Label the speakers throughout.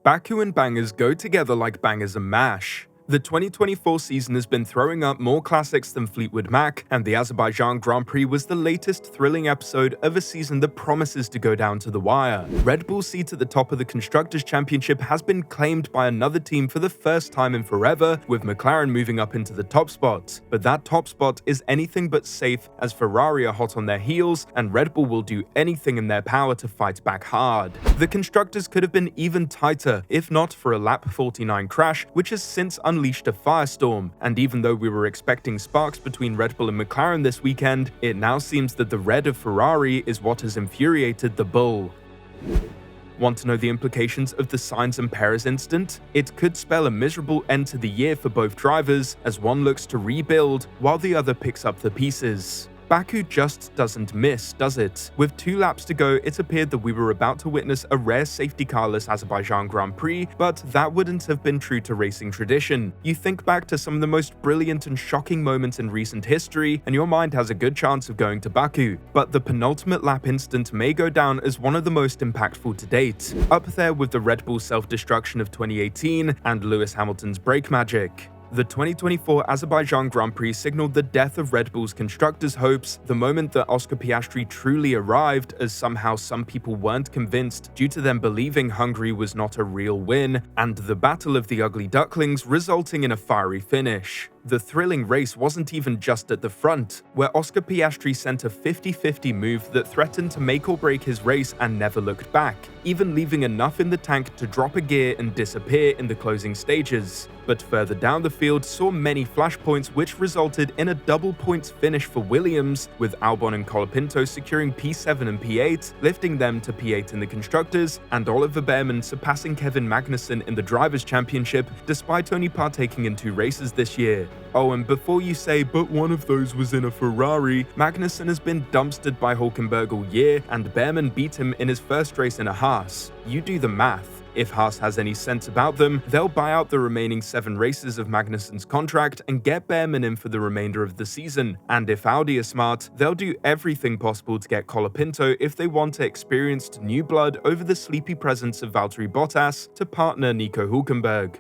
Speaker 1: Baku and bangers go together like bangers and mash. The 2024 season has been throwing up more classics than Fleetwood Mac, and the Azerbaijan Grand Prix was the latest thrilling episode of a season that promises to go down to the wire. Red Bull's seat at the top of the Constructors' Championship has been claimed by another team for the first time in forever, with McLaren moving up into the top spot. But that top spot is anything but safe, as Ferrari are hot on their heels, and Red Bull will do anything in their power to fight back hard. The Constructors could have been even tighter, if not for a lap 49 crash, which has since unleashed a firestorm, and even though we were expecting sparks between Red Bull and McLaren this weekend, it now seems that the red of Ferrari is what has infuriated the Bull. Want to know the implications of the Sainz and Perez incident? It could spell a miserable end to the year for both drivers, as one looks to rebuild while the other picks up the pieces. Baku just doesn't miss, does it? With 2 laps to go, it appeared that we were about to witness a rare safety carless Azerbaijan Grand Prix, but that wouldn't have been true to racing tradition. You think back to some of the most brilliant and shocking moments in recent history, and your mind has a good chance of going to Baku. But the penultimate lap incident may go down as one of the most impactful to date, up there with the Red Bull self-destruction of 2018 and Lewis Hamilton's brake magic. The 2024 Azerbaijan Grand Prix signaled the death of Red Bull's constructors' hopes the moment that Oscar Piastri truly arrived, as somehow some people weren't convinced due to them believing Hungary was not a real win, and the battle of the ugly ducklings resulting in a fiery finish. The thrilling race wasn't even just at the front, where Oscar Piastri sent a 50-50 move that threatened to make or break his race and never looked back, even leaving enough in the tank to drop a gear and disappear in the closing stages. But further down the field saw many flashpoints which resulted in a double points finish for Williams, with Albon and Colapinto securing P7 and P8, lifting them to P8 in the Constructors, and Oliver Bearman surpassing Kevin Magnussen in the Drivers' Championship despite only partaking in 2 races this year. Oh, and before you say, but one of those was in a Ferrari, Magnussen has been dumpstered by Hülkenberg all year, and Bearman beat him in his first race in a Haas. You do the math. If Haas has any sense about them, they'll buy out the remaining 7 races of Magnussen's contract and get Bearman in for the remainder of the season. And if Audi are smart, they'll do everything possible to get Colapinto if they want experienced new blood over the sleepy presence of Valtteri Bottas to partner Nico Hülkenberg.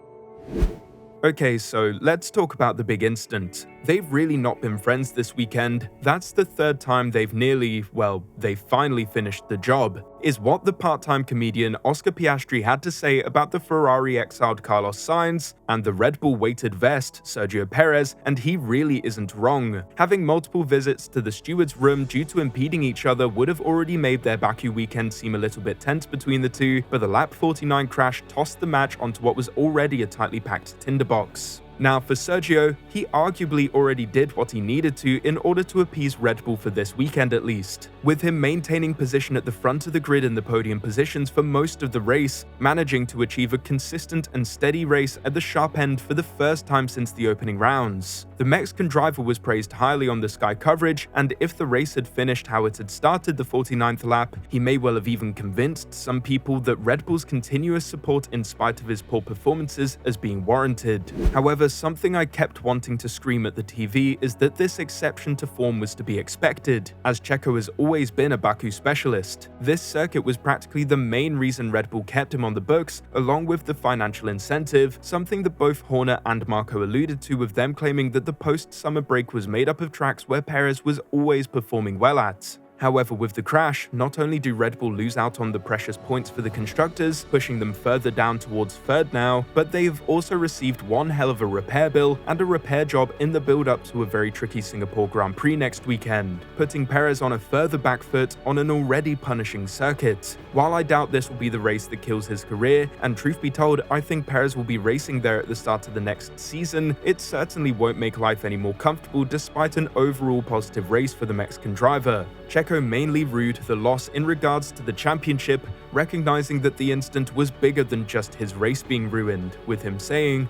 Speaker 1: Okay, so let's talk about the big incident. They've really not been friends this weekend. That's the 3rd time they finally finished the job, is what the part-time comedian Oscar Piastri had to say about the Ferrari exiled Carlos Sainz and the Red Bull weighted vest, Sergio Perez, and he really isn't wrong. Having multiple visits to the stewards' room due to impeding each other would have already made their Baku weekend seem a little bit tense between the two, but the lap 49 crash tossed the match onto what was already a tightly packed tinderbox. Now for Sergio, he arguably already did what he needed to in order to appease Red Bull for this weekend at least, with him maintaining position at the front of the grid in the podium positions for most of the race, managing to achieve a consistent and steady race at the sharp end for the first time since the opening rounds. The Mexican driver was praised highly on the Sky coverage, and if the race had finished how it had started the 49th lap, he may well have even convinced some people that Red Bull's continuous support in spite of his poor performances as being warranted. However, something I kept wanting to scream at the TV is that this exception to form was to be expected, as Checo has always been a Baku specialist. This circuit was practically the main reason Red Bull kept him on the books, along with the financial incentive, something that both Horner and Marco alluded to, with them claiming that the post-summer break was made up of tracks where Perez was always performing well at. However, with the crash, not only do Red Bull lose out on the precious points for the constructors, pushing them further down towards 3rd now, but they've also received one hell of a repair bill and a repair job in the build-up to a very tricky Singapore Grand Prix next weekend, putting Perez on a further back foot on an already punishing circuit. While I doubt this will be the race that kills his career, and truth be told, I think Perez will be racing there at the start of the next season, it certainly won't make life any more comfortable despite an overall positive race for the Mexican driver. Checo mainly rued the loss in regards to the championship, recognizing that the incident was bigger than just his race being ruined, with him saying,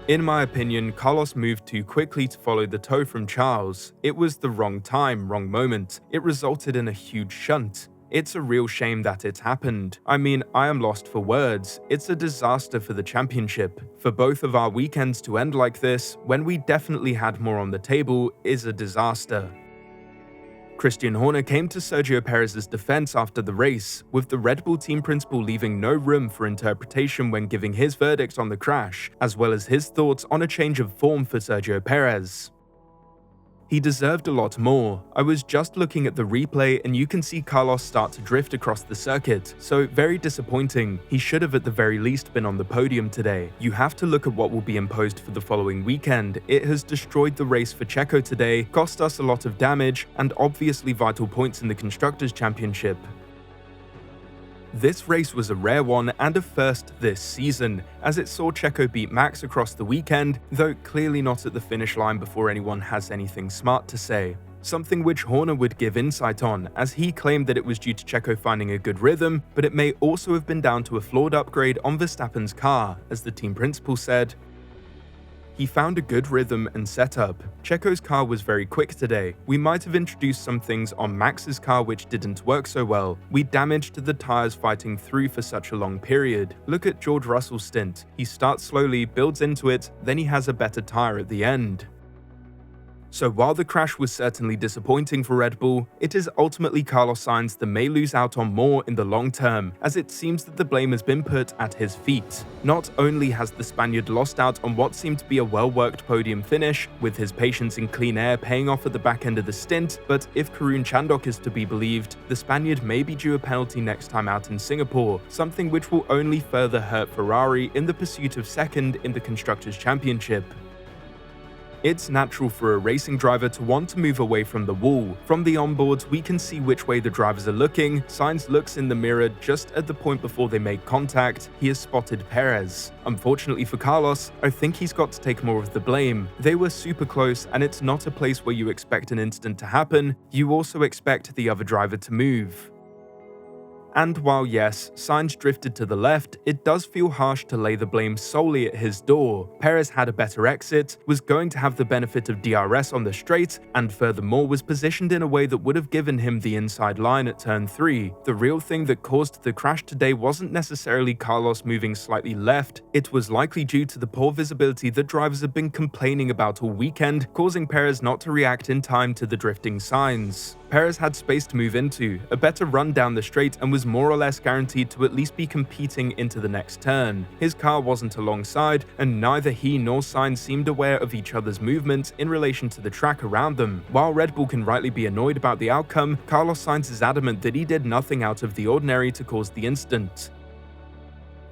Speaker 1: "In my opinion, Carlos moved too quickly to follow the tow from Charles. It was the wrong time, wrong moment. It resulted in a huge shunt. It's a real shame that it happened. I mean, I am lost for words. It's a disaster for the championship. For both of our weekends to end like this, when we definitely had more on the table, is a disaster." Christian Horner came to Sergio Perez's defense after the race, with the Red Bull team principal leaving no room for interpretation when giving his verdict on the crash, as well as his thoughts on a change of form for Sergio Perez. He deserved a lot more. I was just looking at the replay and you can see Carlos start to drift across the circuit, so very disappointing. He should have at the very least been on the podium today. You have to look at what will be imposed for the following weekend. It has destroyed the race for Checo today, cost us a lot of damage, and obviously vital points in the Constructors' Championship. This race was a rare one and a first this season, as it saw Checo beat Max across the weekend, though clearly not at the finish line before anyone has anything smart to say. Something which Horner would give insight on, as he claimed that it was due to Checo finding a good rhythm, but it may also have been down to a flawed upgrade on Verstappen's car, as the team principal said. He found a good rhythm and setup. Checo's car was very quick today. We might have introduced some things on Max's car which didn't work so well. We damaged the tyres fighting through for such a long period. Look at George Russell's stint. He starts slowly, builds into it, then he has a better tyre at the end. So while the crash was certainly disappointing for Red Bull, it is ultimately Carlos Sainz that may lose out on more in the long term, as it seems that the blame has been put at his feet. Not only has the Spaniard lost out on what seemed to be a well-worked podium finish, with his patience in clean air paying off at the back end of the stint, but if Karun Chandhok is to be believed, the Spaniard may be due a penalty next time out in Singapore, something which will only further hurt Ferrari in the pursuit of second in the Constructors' Championship. It's natural for a racing driver to want to move away from the wall. From the onboards, we can see which way the drivers are looking. Sainz looks in the mirror just at the point before they make contact. He has spotted Perez. Unfortunately for Carlos, I think he's got to take more of the blame. They were super close, and it's not a place where you expect an incident to happen. You also expect the other driver to move. And while yes, Sainz drifted to the left, it does feel harsh to lay the blame solely at his door. Perez had a better exit, was going to have the benefit of DRS on the straight, and furthermore was positioned in a way that would have given him the inside line at turn 3. The real thing that caused the crash today wasn't necessarily Carlos moving slightly left, it was likely due to the poor visibility that drivers have been complaining about all weekend, causing Perez not to react in time to the drifting signs. Perez had space to move into, a better run down the straight, and was more or less guaranteed to at least be competing into the next turn. His car wasn't alongside, and neither he nor Sainz seemed aware of each other's movement in relation to the track around them. While Red Bull can rightly be annoyed about the outcome, Carlos Sainz is adamant that he did nothing out of the ordinary to cause the incident.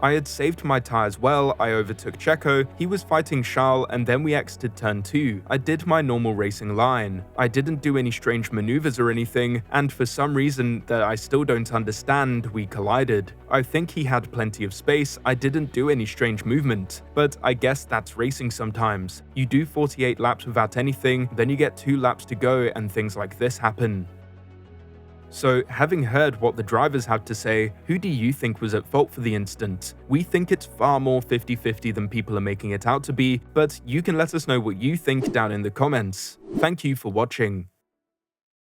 Speaker 1: I had saved my tyres well, I overtook Checo, he was fighting Charles, and then we exited turn 2. I did my normal racing line. I didn't do any strange maneuvers or anything, and for some reason that I still don't understand, we collided. I think he had plenty of space, I didn't do any strange movement. But I guess that's racing sometimes. You do 48 laps without anything, then you get 2 laps to go and things like this happen. So, having heard what the drivers had to say, who do you think was at fault for the incident? We think it's far more 50-50 than people are making it out to be, but you can let us know what you think down in the comments. Thank you for watching.